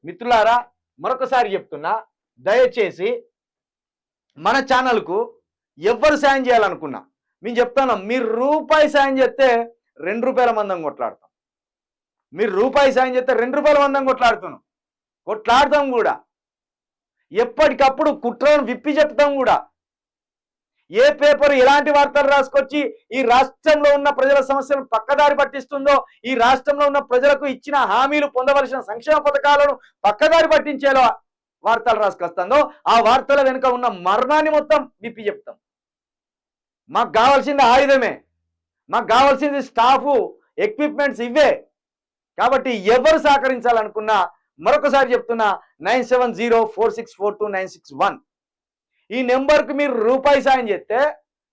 మిత్రులారా మరొకసారి చెప్తున్నా, దయచేసి మన ఛానల్కు ఎవ్వరు సాయం చేయాలనుకున్నా మేము చెప్తాను, మీరు రూపాయి సాయం చేస్తే ₹2 మందం కొట్లాడతాం. మీరు రూపాయి సాయం చేస్తే ₹2 మందం కొట్లాడతాం కూడా. ఎప్పటికప్పుడు కుట్రలను విప్పి చెప్తాం కూడా. ఏ పేపర్ ఎలాంటి వార్తలు రాసుకొచ్చి ఈ రాష్ట్రంలో ఉన్న ప్రజల సమస్యలను పక్కదారి పట్టిస్తుందో, ఈ రాష్ట్రంలో ఉన్న ప్రజలకు ఇచ్చిన హామీలు పొందవలసిన సంక్షేమ పథకాలను పక్కదారి పట్టించేలా వార్తలు రాసుకొస్తుందో, ఆ వార్తల వెనుక ఉన్న మర్మాన్ని మొత్తం విప్పి చెప్తాం. మాకు కావాల్సింది ఆయుధమే, మాకు కావాల్సింది స్టాఫ్, ఎక్విప్మెంట్స్ ఇవే. కాబట్టి ఎవరు సహకరించాలనుకున్నా మరొకసారి చెప్తున్నా, 9704642961 ఈ నెంబర్కు మీరు రూపాయి సాయం చేస్తే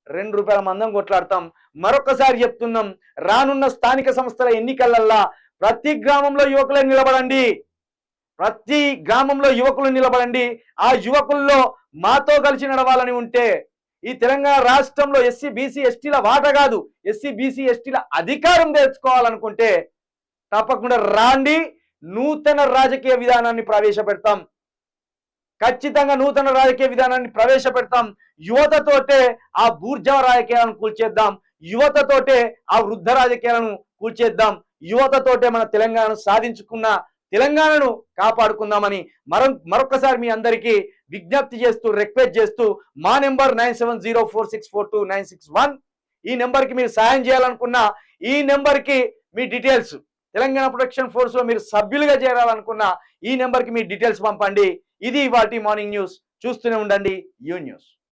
₹2 మందం కొట్లాడతాం. మరొకసారి చెప్తున్నాం, రానున్న స్థానిక సంస్థల ఎన్నికలల్లా ప్రతి గ్రామంలో యువకులే నిలబడండి. ప్రతి గ్రామంలో యువకులు నిలబడండి. ఆ యువకుల్లో మాతో కలిసి నడవాలని ఉంటే, ఈ తెలంగాణ రాష్ట్రంలో ఎస్సీ బీసీ ఎస్టీల వాట కాదు, ఎస్సీ బీసీ ఎస్టీల అధికారం తెచ్చుకోవాలనుకుంటే తప్పకుండా రాండి. నూతన రాజకీయ విధానాన్ని ప్రవేశపెడతాం. ఖచ్చితంగా నూతన రాజకీయ విధానాన్ని ప్రవేశపెడతాం. యువతతోటే ఆ బూర్జవ రాజకీయాలను కూల్చేద్దాం. యువతతోటే ఆ వృద్ధ రాజకీయాలను కూల్చేద్దాం. యువతతోటే మన తెలంగాణను సాధించుకున్న తెలంగాణను కాపాడుకుందామని మరొకసారి మీ అందరికీ విజ్ఞప్తి చేస్తూ, రిక్వెస్ట్ చేస్తూ, మా నెంబర్ 9704642961 ఈ నెంబర్కి మీరు సాయం చేయాలనుకున్నా, ఈ నెంబర్కి మీ డీటెయిల్స్, తెలంగాణ ప్రొటెక్షన్ ఫోర్స్ లో మీరు సభ్యులుగా చేరాలనుకున్నా ఈ నెంబర్కి మీ డీటెయిల్స్ పంపండి. ఇది ఇవాల్టి మార్నింగ్ న్యూస్. చూస్తూనే ఉండండి యూ న్యూస్.